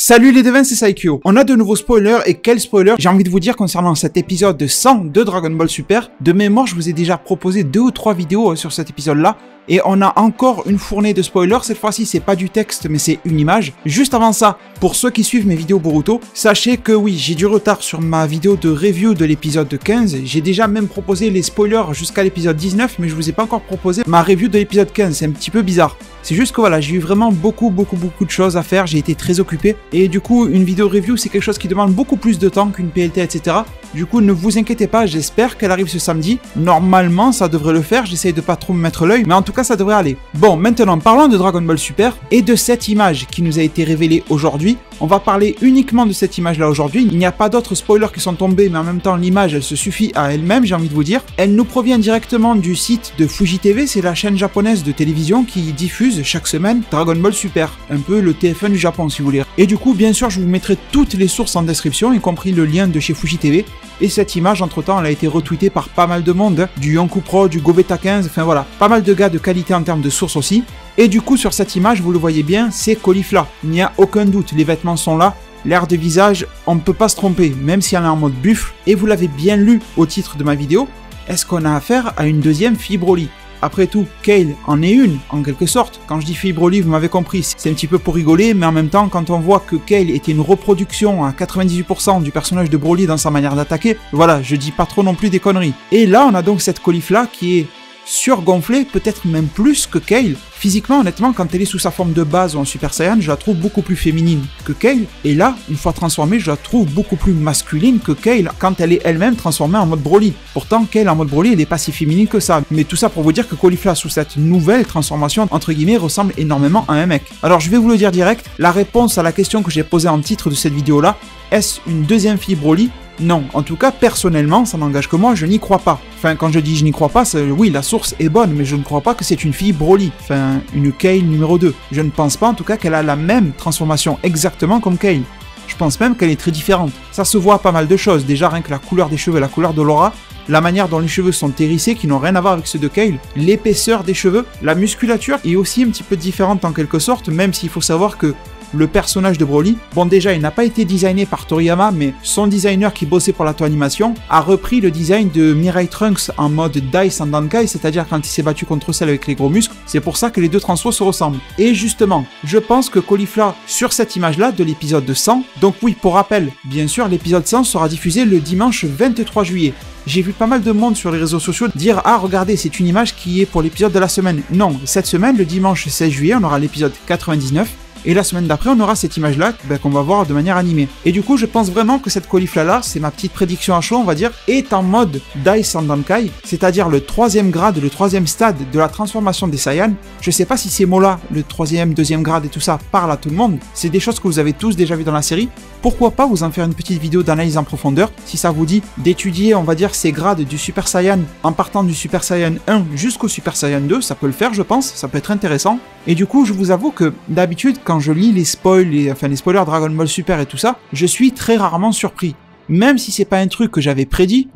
Salut les devins, c'est Saikyo. On a de nouveaux spoilers, et quels spoilers j'ai envie de vous dire concernant cet épisode de 100 de Dragon Ball Super. De mémoire, je vous ai déjà proposé 2 ou 3 vidéos sur cet épisode-là, et on a encore une fournée de spoilers. Cette fois-ci, c'est pas du texte, mais c'est une image. Juste avant ça, pour ceux qui suivent mes vidéos Boruto, sachez que oui, j'ai du retard sur ma vidéo de review de l'épisode 15. J'ai déjà même proposé les spoilers jusqu'à l'épisode 19, mais je vous ai pas encore proposé ma review de l'épisode 15. C'est un petit peu bizarre. C'est juste que voilà, j'ai eu vraiment beaucoup de choses à faire, j'ai été très occupé, et du coup, une vidéo review, c'est quelque chose qui demande beaucoup plus de temps qu'une PLT, etc. Du coup, ne vous inquiétez pas, j'espère qu'elle arrive ce samedi. Normalement, ça devrait le faire, j'essaye de pas trop me mettre l'œil, mais en tout cas, ça devrait aller. Bon, maintenant, parlons de Dragon Ball Super, et de cette image qui nous a été révélée aujourd'hui. On va parler uniquement de cette image-là aujourd'hui. Il n'y a pas d'autres spoilers qui sont tombés, mais en même temps, l'image, elle se suffit à elle-même, j'ai envie de vous dire. Elle nous provient directement du site de Fuji TV, c'est la chaîne japonaise de télévision qui diffuse chaque semaine Dragon Ball Super, un peu le TF1 du Japon si vous voulez. Et du coup, bien sûr, je vous mettrai toutes les sources en description, y compris le lien de chez Fuji TV. Et cette image, entre-temps, elle a été retweetée par pas mal de monde, du Yonkou Pro, du Gobeta 15, enfin voilà, pas mal de gars de qualité en termes de sources aussi. Et du coup, sur cette image, vous le voyez bien, c'est Caulifla. Il n'y a aucun doute, les vêtements sont là. L'air de visage, on ne peut pas se tromper, même si elle est en mode buffle. Et vous l'avez bien lu au titre de ma vidéo, est-ce qu'on a affaire à une deuxième fille Broly? Après tout, Kale en est une, en quelque sorte. Quand je dis fille Broly, vous m'avez compris, c'est un petit peu pour rigoler, mais en même temps, quand on voit que Kale était une reproduction à 98% du personnage de Broly dans sa manière d'attaquer, voilà, je dis pas trop non plus des conneries. Et là, on a donc cette Caulifla qui est surgonflée, peut-être même plus que Kale. Physiquement, honnêtement, quand elle est sous sa forme de base ou en Super Saiyan, je la trouve beaucoup plus féminine que Kale. Et là, une fois transformée, je la trouve beaucoup plus masculine que Kale quand elle est elle-même transformée en mode Broly. Pourtant, Kale en mode Broly, elle n'est pas si féminine que ça. Mais tout ça pour vous dire que Caulifla, sous cette nouvelle transformation, entre guillemets, ressemble énormément à un mec. Alors, je vais vous le dire direct, la réponse à la question que j'ai posée en titre de cette vidéo-là, est-ce une deuxième fille Broly? Non, en tout cas, personnellement, ça n'engage que moi, je n'y crois pas. Enfin, quand je dis je n'y crois pas, oui, la source est bonne, mais je ne crois pas que c'est une fille Broly. Enfin, une Kale numéro 2. Je ne pense pas, en tout cas, qu'elle a la même transformation exactement comme Kale. Je pense même qu'elle est très différente. Ça se voit à pas mal de choses. Déjà, rien que la couleur des cheveux, la couleur de l'aura, la manière dont les cheveux sont hérissés, qui n'ont rien à voir avec ceux de Kale, l'épaisseur des cheveux, la musculature est aussi un petit peu différente en quelque sorte, même s'il faut savoir que le personnage de Broly, bon déjà il n'a pas été designé par Toriyama, mais son designer qui bossait pour la animation a repris le design de Mirai Trunks en mode Dai Sandankai, c'est-à-dire quand il s'est battu contre celle avec les gros muscles. C'est pour ça que les deux transfos se ressemblent. Et justement, je pense que Caulifla, sur cette image-là de l'épisode 100, donc oui, pour rappel, bien sûr, l'épisode 100 sera diffusé le dimanche 23 juillet. J'ai vu pas mal de monde sur les réseaux sociaux dire « Ah, regardez, c'est une image qui est pour l'épisode de la semaine ». Non, cette semaine, le dimanche 16 juillet, on aura l'épisode 99. Et la semaine d'après, on aura cette image-là qu'on va voir de manière animée. Et du coup, je pense vraiment que cette Caulifla-là, c'est ma petite prédiction à chaud, on va dire, est en mode Dai Sandankai, c'est-à-dire le 3e grade, le 3e stade de la transformation des Saiyans. Je sais pas si ces mots-là, le 3e, 2e grade et tout ça, parlent à tout le monde. C'est des choses que vous avez tous déjà vues dans la série. Pourquoi pas vous en faire une petite vidéo d'analyse en profondeur, si ça vous dit d'étudier, on va dire, ces grades du Super Saiyan en partant du Super Saiyan 1 jusqu'au Super Saiyan 2, ça peut le faire, je pense, ça peut être intéressant. Et du coup, je vous avoue que d'habitude, quand je lis les spoils, les spoilers Dragon Ball Super et tout ça, je suis très rarement surpris. Même si c'est pas un truc que j'avais prédit,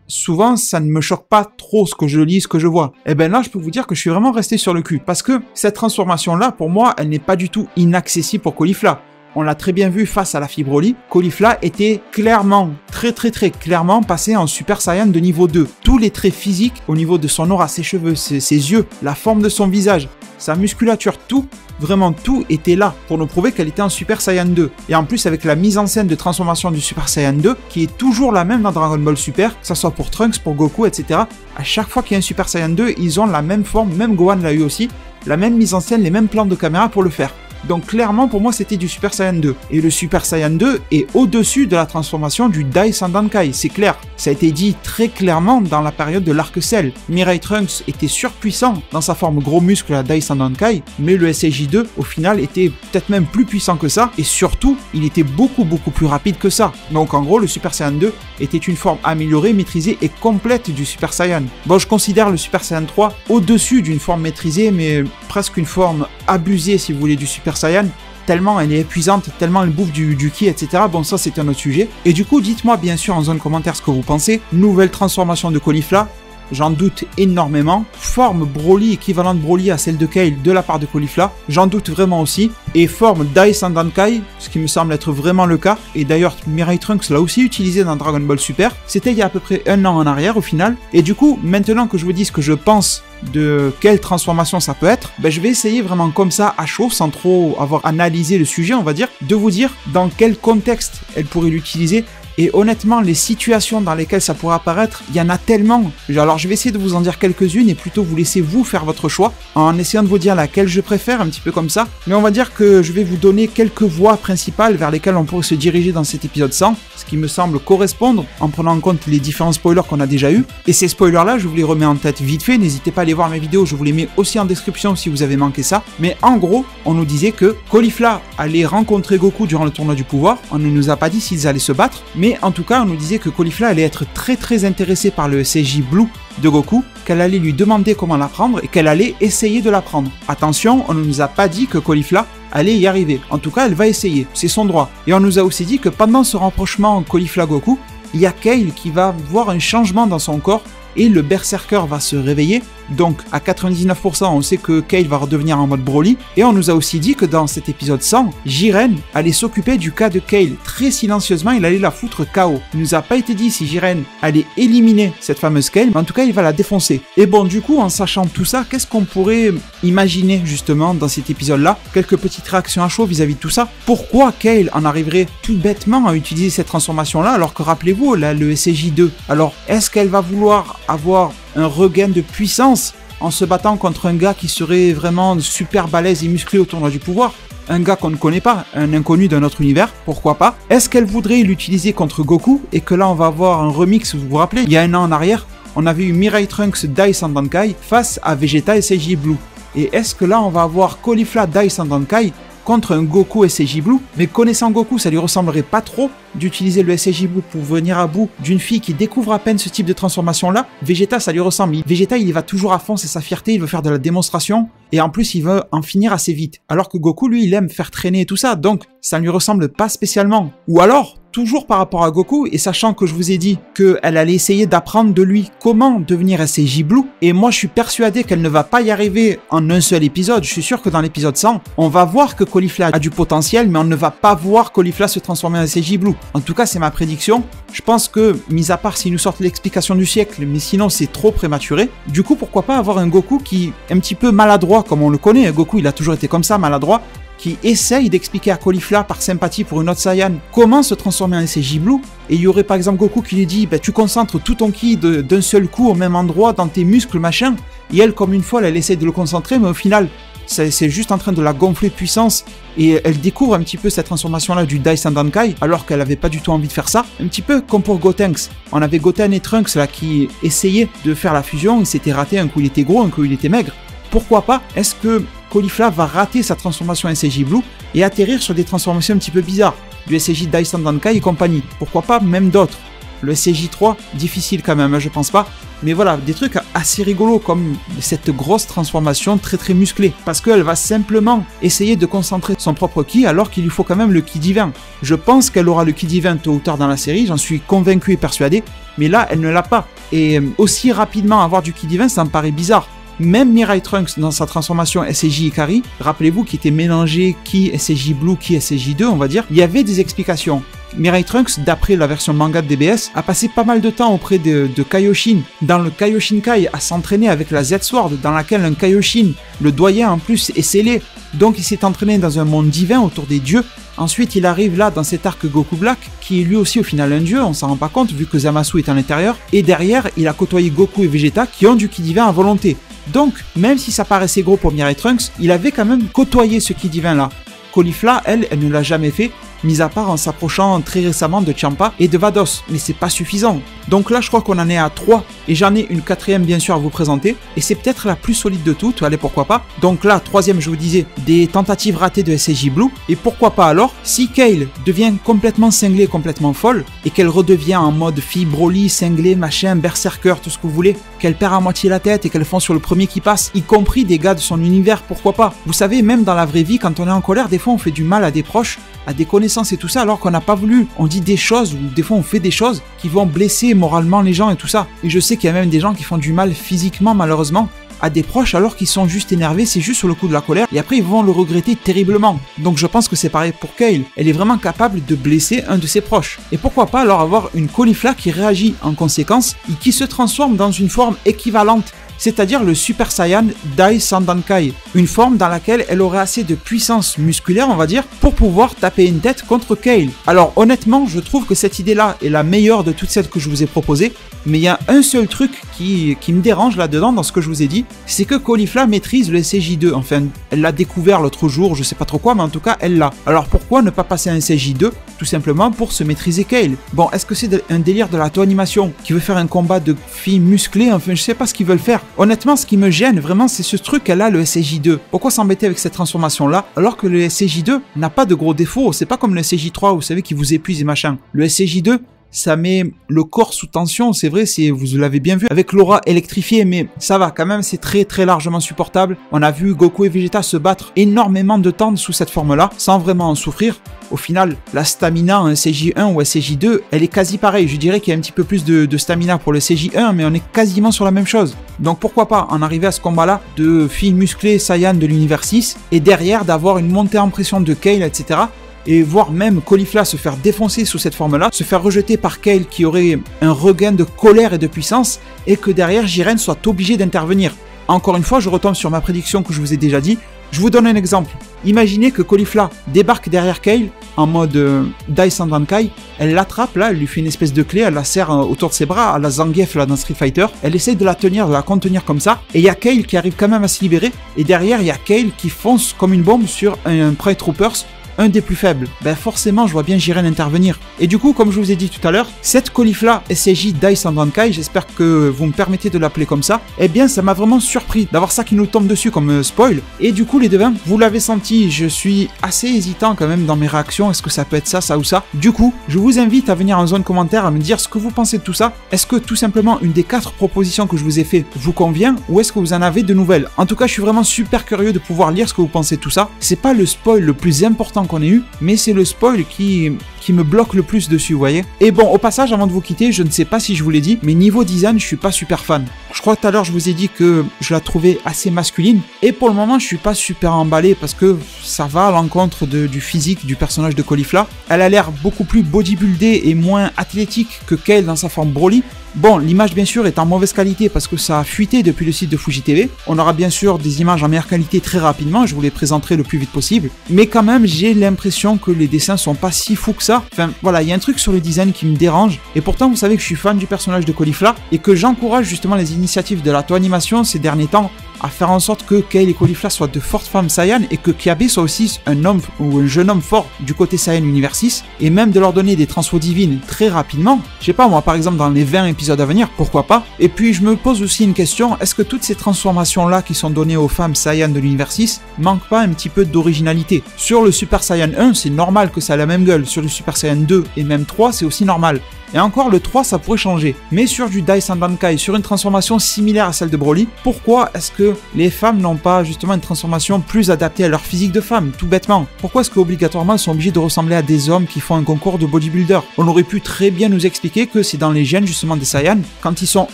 souvent ça ne me choque pas trop ce que je lis, ce que je vois. Et là, je peux vous dire que je suis vraiment resté sur le cul. Parce que cette transformation-là, pour moi, elle n'est pas du tout inaccessible pour Caulifla. On l'a très bien vu face à la fille Broly, Caulifla était clairement, très clairement passé en Super Saiyan de niveau 2. Tous les traits physiques, au niveau de son aura, ses cheveux, ses yeux, la forme de son visage, sa musculature, tout, vraiment tout était là pour nous prouver qu'elle était en Super Saiyan 2. Et en plus avec la mise en scène de transformation du Super Saiyan 2, qui est toujours la même dans Dragon Ball Super, que ce soit pour Trunks, pour Goku, etc. À chaque fois qu'il y a un Super Saiyan 2, ils ont la même forme, même Gohan l'a eu aussi, la même mise en scène, les mêmes plans de caméra pour le faire. Donc clairement pour moi c'était du Super Saiyan 2. Et le Super Saiyan 2 est au-dessus de la transformation du Dai Sandankai, c'est clair. Ça a été dit très clairement dans la période de l'arc Cell. Mirai Trunks était surpuissant dans sa forme gros muscle à Dai Sandankai, mais le SSJ2 au final était peut-être même plus puissant que ça, et surtout il était beaucoup plus rapide que ça. Donc en gros le Super Saiyan 2 était une forme améliorée, maîtrisée et complète du Super Saiyan. Bon, je considère le Super Saiyan 3 au-dessus d'une forme maîtrisée, mais presque une forme abusée si vous voulez du Super Saiyan, tellement elle est épuisante, tellement elle bouffe du ki, etc. Bon, ça c'est un autre sujet. Et du coup, dites-moi bien sûr en zone commentaire ce que vous pensez. Nouvelle transformation de Caulifla, j'en doute énormément. Forme Broly équivalente Broly à celle de Kale de la part de Caulifla, j'en doute vraiment aussi. Et forme Dai Sandankai, ce qui me semble être vraiment le cas. Et d'ailleurs, Mirai Trunks l'a aussi utilisé dans Dragon Ball Super. C'était il y a à peu près 1 an en arrière au final. Et du coup, maintenant que je vous dis ce que je pense de quelle transformation ça peut être, je vais essayer vraiment comme ça à chaud, sans trop avoir analysé le sujet, on va dire, de vous dire dans quel contexte elle pourrait l'utiliser. Et honnêtement, les situations dans lesquelles ça pourrait apparaître, il y en a tellement. Alors je vais essayer de vous en dire quelques-unes et plutôt vous laisser vous faire votre choix, en essayant de vous dire laquelle je préfère, un petit peu comme ça. Mais on va dire que je vais vous donner quelques voies principales vers lesquelles on pourrait se diriger dans cet épisode 100, ce qui me semble correspondre en prenant en compte les différents spoilers qu'on a déjà eu. Et ces spoilers-là, je vous les remets en tête vite fait, n'hésitez pas à aller voir mes vidéos, je vous les mets aussi en description si vous avez manqué ça. Mais en gros, on nous disait que Caulifla allait rencontrer Goku durant le tournoi du pouvoir, on ne nous a pas dit s'ils allaient se battre, mais en tout cas, on nous disait que Caulifla allait être très intéressée par le SSJ Blue de Goku, qu'elle allait lui demander comment l'apprendre et qu'elle allait essayer de l'apprendre. Attention, on ne nous a pas dit que Caulifla allait y arriver. En tout cas, elle va essayer, c'est son droit. Et on nous a aussi dit que pendant ce rapprochement Caulifla-Goku, il y a Kale qui va voir un changement dans son corps et le Berserker va se réveiller. Donc à 99%, on sait que Kale va redevenir en mode Broly. Et on nous a aussi dit que dans cet épisode 100, Jiren allait s'occuper du cas de Kale. Très silencieusement, il allait la foutre KO. Il nous a pas été dit si Jiren allait éliminer cette fameuse Kale, mais en tout cas, il va la défoncer. Et bon, du coup, en sachant tout ça, qu'est-ce qu'on pourrait imaginer justement dans cet épisode-là? Quelques petites réactions à chaud vis-à-vis de tout ça. Pourquoi Kale en arriverait tout bêtement à utiliser cette transformation-là, alors que rappelez-vous, là, le SSJ2. Alors, est-ce qu'elle va vouloir avoir un regain de puissance en se battant contre un gars qui serait vraiment super balèze et musclé au tournoi du pouvoir? Un gars qu'on ne connaît pas, un inconnu d'un autre univers, pourquoi pas? Est-ce qu'elle voudrait l'utiliser contre Goku et que là on va avoir un remix, vous vous rappelez, il y a 1 an en arrière, on avait eu Mirai Trunks Dai Sandankai face à Vegeta SSJ Blue. Et est-ce que là on va avoir Caulifla Dai Sandankai contre un Goku SSJ Blue? Mais connaissant Goku, ça lui ressemblerait pas trop d'utiliser le SSJ Blue pour venir à bout d'une fille qui découvre à peine ce type de transformation-là. Vegeta, ça lui ressemble. Vegeta, il y va toujours à fond, c'est sa fierté, il veut faire de la démonstration, et en plus, il veut en finir assez vite. Alors que Goku, lui, il aime faire traîner et tout ça, donc ça ne lui ressemble pas spécialement. Ou alors, toujours par rapport à Goku, et sachant que je vous ai dit qu'elle allait essayer d'apprendre de lui comment devenir SSJ Blue, et moi je suis persuadé qu'elle ne va pas y arriver en un seul épisode. Je suis sûr que dans l'épisode 100, on va voir que Caulifla a du potentiel, mais on ne va pas voir Caulifla se transformer en SSJ Blue. En tout cas, c'est ma prédiction. Je pense que, mis à part s'ils nous sortent l'explication du siècle, mais sinon c'est trop prématuré, du coup pourquoi pas avoir un Goku qui est un petit peu maladroit comme on le connaît. Goku, il a toujours été comme ça, maladroit, qui essaye d'expliquer à Caulifla par sympathie pour une autre Saiyan comment se transformer en SSJ Blue. Et il y aurait par exemple Goku qui lui dit tu concentres tout ton ki d'un seul coup au même endroit dans tes muscles machin, et elle comme une folle elle essaye de le concentrer, mais au final c'est juste en train de la gonfler de puissance, et elle découvre un petit peu cette transformation là du Dai Sandankai alors qu'elle avait pas du tout envie de faire ça. Un petit peu comme pour Gotenks, on avait Goten et Trunks là qui essayaient de faire la fusion, il s'était raté, un coup il était gros, un coup il était maigre. Pourquoi pas? Est-ce que Caulifla va rater sa transformation SSJ Blue et atterrir sur des transformations un petit peu bizarres, du SSJ Dai Sandankai et compagnie? Pourquoi pas même d'autres? Le SSJ3, difficile quand même, je pense pas. Mais voilà, des trucs assez rigolos comme cette grosse transformation très musclée. Parce qu'elle va simplement essayer de concentrer son propre ki alors qu'il lui faut quand même le ki divin. Je pense qu'elle aura le ki divin tôt ou tard dans la série, j'en suis convaincu et persuadé. Mais là, elle ne l'a pas. Et aussi rapidement avoir du ki divin, ça me paraît bizarre. Même Mirai Trunks dans sa transformation SSJ Ikari, rappelez-vous qui était mélangé ki SSJ Blue, ki SSJ2 on va dire, il y avait des explications. Mirai Trunks, d'après la version manga de DBS, a passé pas mal de temps auprès de Kaioshin, dans le Kaioshinkai, à s'entraîner avec la Z-Sword, dans laquelle un Kaioshin, le doyen en plus, est scellé. Donc il s'est entraîné dans un monde divin autour des dieux. Ensuite il arrive là dans cet arc Goku Black, qui est lui aussi au final un dieu, on s'en rend pas compte vu que Zamasu est à l'intérieur. Et derrière, il a côtoyé Goku et Vegeta qui ont du ki divin à volonté. Donc, même si ça paraissait gros pour Mirai Trunks, il avait quand même côtoyé ce ki divin là. Caulifla, elle ne l'a jamais fait, mis à part en s'approchant très récemment de Champa et de Vados, mais c'est pas suffisant. Donc là je crois qu'on en est à 3, et j'en ai une 4e bien sûr à vous présenter, et c'est peut-être la plus solide de toutes, allez pourquoi pas. Donc là, 3e je vous disais, des tentatives ratées de SSJ Blue, et pourquoi pas alors, si Kale devient complètement cinglée, complètement folle, et qu'elle redevient en mode fille Broly, cinglée, machin, berserker, tout ce que vous voulez, qu'elle perd à moitié la tête et qu'elle fonce sur le premier qui passe, y compris des gars de son univers, pourquoi pas. Vous savez, même dans la vraie vie, quand on est en colère, des fois on fait du mal à des proches, à des connaissances et tout ça, alors qu'on n'a pas voulu. On dit des choses, ou des fois on fait des choses qui vont blesser moralement les gens et tout ça. Et je sais sais qu'il y a même des gens qui font du mal physiquement malheureusement à des proches alors qu'ils sont juste énervés, c'est juste sur le coup de la colère et après ils vont le regretter terriblement. Donc je pense que c'est pareil pour Kale, elle est vraiment capable de blesser un de ses proches. Et pourquoi pas alors avoir une Caulifla qui réagit en conséquence et qui se transforme dans une forme équivalente, c'est-à-dire le Super Saiyan Dai Sandankai, une forme dans laquelle elle aurait assez de puissance musculaire, on va dire, pour pouvoir taper une tête contre Kale. Alors honnêtement, je trouve que cette idée-là est la meilleure de toutes celles que je vous ai proposées, mais il y a un seul truc qui me dérange là-dedans, dans ce que je vous ai dit, c'est que Caulifla maîtrise le SCJ2, enfin, elle l'a découvert l'autre jour, je sais pas trop quoi, mais en tout cas, elle l'a. Alors pourquoi ne pas passer à un SCJ2, tout simplement pour se maîtriser Kale? Bon, est-ce que c'est un délire de la animation qui veut faire un combat de filles musclées? Enfin, je sais pas ce qu'ils veulent faire. Honnêtement, ce qui me gêne vraiment, c'est ce truc qu'elle a, le SCJ2. Pourquoi s'embêter avec cette transformation-là, alors que le SCJ2 n'a pas de gros défauts? C'est pas comme le SCJ3, vous savez, qui vous épuise et machin. Le SCJ2, ça met le corps sous tension, c'est vrai, vous l'avez bien vu, avec l'aura électrifiée, mais ça va quand même, c'est très très largement supportable. On a vu Goku et Vegeta se battre énormément de temps sous cette forme-là, sans vraiment en souffrir. Au final, la stamina en SCJ1 ou SCJ2, elle est quasi pareille. Je dirais qu'il y a un petit peu plus de stamina pour le SCJ1, mais on est quasiment sur la même chose. Donc pourquoi pas en arriver à ce combat-là de filles musclées Saiyan de l'univers 6, et derrière d'avoir une montée en pression de Kale, etc., et voir même Caulifla se faire défoncer sous cette forme-là, se faire rejeter par Kale qui aurait un regain de colère et de puissance, et que derrière Jiren soit obligé d'intervenir. Encore une fois, je retombe sur ma prédiction que je vous ai déjà dit. Je vous donne un exemple. Imaginez que Caulifla débarque derrière Kale en mode Dai Sandankai, elle l'attrape là, elle lui fait une espèce de clé, elle la serre autour de ses bras à la Zangief là dans Street Fighter, elle essaye de la tenir, de la contenir comme ça, et il y a Kale qui arrive quand même à se libérer, et derrière il y a Kale qui fonce comme une bombe sur un Pride Troopers, un des plus faibles. Ben forcément je vois bien Jiren intervenir. Et du coup, comme je vous ai dit tout à l'heure, cette Caulifla SCJ Dai Sandankai, j'espère que vous me permettez de l'appeler comme ça, eh bien ça m'a vraiment surpris d'avoir ça qui nous tombe dessus comme spoil. Et du coup les devins, vous l'avez senti, je suis assez hésitant quand même dans mes réactions, est-ce que ça peut être ça, ça ou ça? Du coup, je vous invite à venir en zone commentaire à me dire ce que vous pensez de tout ça. Est-ce que tout simplement une des 4 propositions que je vous ai fait vous convient, ou est-ce que vous en avez de nouvelles? En tout cas, je suis vraiment super curieux de pouvoir lire ce que vous pensez de tout ça. C'est pas le spoil le plus important qu'on ait eu, mais c'est le spoil qui me bloque le plus dessus, vous voyez. Et bon, au passage, avant de vous quitter, je ne sais pas si je vous l'ai dit, mais niveau design, je suis pas super fan. Je crois que tout à l'heure, je vous ai dit que je la trouvais assez masculine, et pour le moment, je suis pas super emballé parce que ça va à l'encontre du physique du personnage de Caulifla. Elle a l'air beaucoup plus bodybuildée et moins athlétique que Kale dans sa forme Broly. Bon, l'image bien sûr est en mauvaise qualité parce que ça a fuité depuis le site de Fuji TV. On aura bien sûr des images en meilleure qualité très rapidement, je vous les présenterai le plus vite possible. Mais quand même, j'ai l'impression que les dessins sont pas si fous que ça. Enfin, voilà, il y a un truc sur le design qui me dérange. Et pourtant, vous savez que je suis fan du personnage de Caulifla et que j'encourage justement les initiatives de la animation ces derniers temps à faire en sorte que Kale et Caulifla soient de fortes femmes Saiyan et que Kiabe soit aussi un homme ou un jeune homme fort du côté Saiyan Univers 6 et même de leur donner des transfos divines très rapidement. Je sais pas moi, par exemple dans les 20 épisodes à venir, pourquoi pas. Et puis je me pose aussi une question, est-ce que toutes ces transformations là qui sont données aux femmes Saiyan de l'Univers 6 manquent pas un petit peu d'originalité? Sur le Super Saiyan 1, c'est normal que ça ait la même gueule, sur le Super Saiyan 2 et même 3, c'est aussi normal. Et encore le 3 ça pourrait changer. Mais sur du Dai Sandankai, sur une transformation similaire à celle de Broly, pourquoi est-ce que les femmes n'ont pas justement une transformation plus adaptée à leur physique de femme, tout bêtement? Pourquoi est-ce qu'obligatoirement elles sont obligées de ressembler à des hommes qui font un concours de bodybuilder? On aurait pu très bien nous expliquer que c'est dans les gènes justement des Saiyans, quand ils sont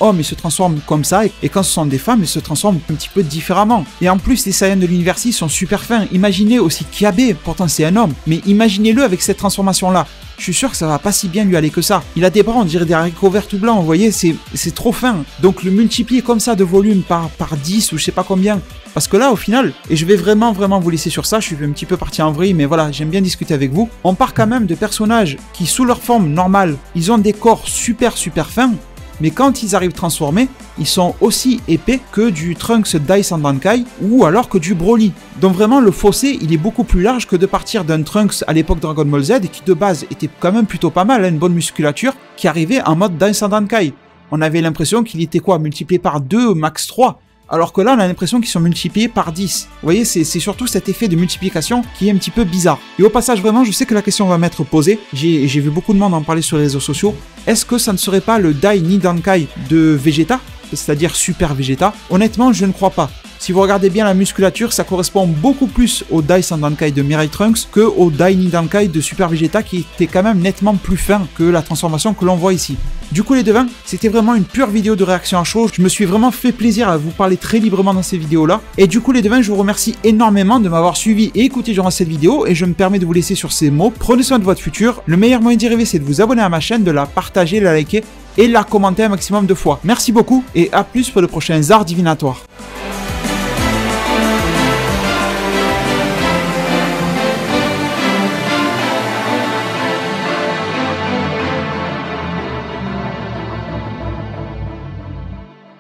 hommes ils se transforment comme ça, et quand ce sont des femmes ils se transforment un petit peu différemment. Et en plus les Saiyans de l'univers 6 sont super fins, imaginez aussi Kiabe, pourtant c'est un homme, mais imaginez-le avec cette transformation là. Je suis sûr que ça va pas si bien lui aller que ça. Il a des bras, on dirait des haricots verts tout blancs, vous voyez, c'est trop fin. Donc le multiplier comme ça de volume par 10 ou je sais pas combien. Parce que là, au final, et je vais vraiment vous laisser sur ça, je suis un petit peu parti en vrille, mais voilà, j'aime bien discuter avec vous. On part quand même de personnages qui, sous leur forme normale, ils ont des corps super fins, mais quand ils arrivent transformés, ils sont aussi épais que du Trunks Dai Sandankai ou alors que du Broly. Donc vraiment le fossé il est beaucoup plus large que de partir d'un Trunks à l'époque Dragon Ball Z qui de base était quand même plutôt pas mal, hein, une bonne musculature, qui arrivait en mode Dai Sandankai. On avait l'impression qu'il était quoi, multiplié par 2, max 3. Alors que là, on a l'impression qu'ils sont multipliés par 10. Vous voyez, c'est surtout cet effet de multiplication qui est un petit peu bizarre. Et au passage, vraiment, je sais que la question va m'être posée. J'ai vu beaucoup de monde en parler sur les réseaux sociaux. Est-ce que ça ne serait pas le Dai Nidankai de Vegeta, c'est-à-dire Super Vegeta? Honnêtement, je ne crois pas. Si vous regardez bien la musculature, ça correspond beaucoup plus au Dai Sandankai de Mirai Trunks que au Dai Nidankai de Super Vegeta qui était quand même nettement plus fin que la transformation que l'on voit ici. Du coup les devins, c'était vraiment une pure vidéo de réaction à chaud. Je me suis vraiment fait plaisir à vous parler très librement dans ces vidéos-là. Et du coup les devins, je vous remercie énormément de m'avoir suivi et écouté durant cette vidéo. Et je me permets de vous laisser sur ces mots. Prenez soin de votre futur. Le meilleur moyen d'y arriver, c'est de vous abonner à ma chaîne, de la partager, la liker et la commenter un maximum de fois. Merci beaucoup et à plus pour le prochain arts divinatoires.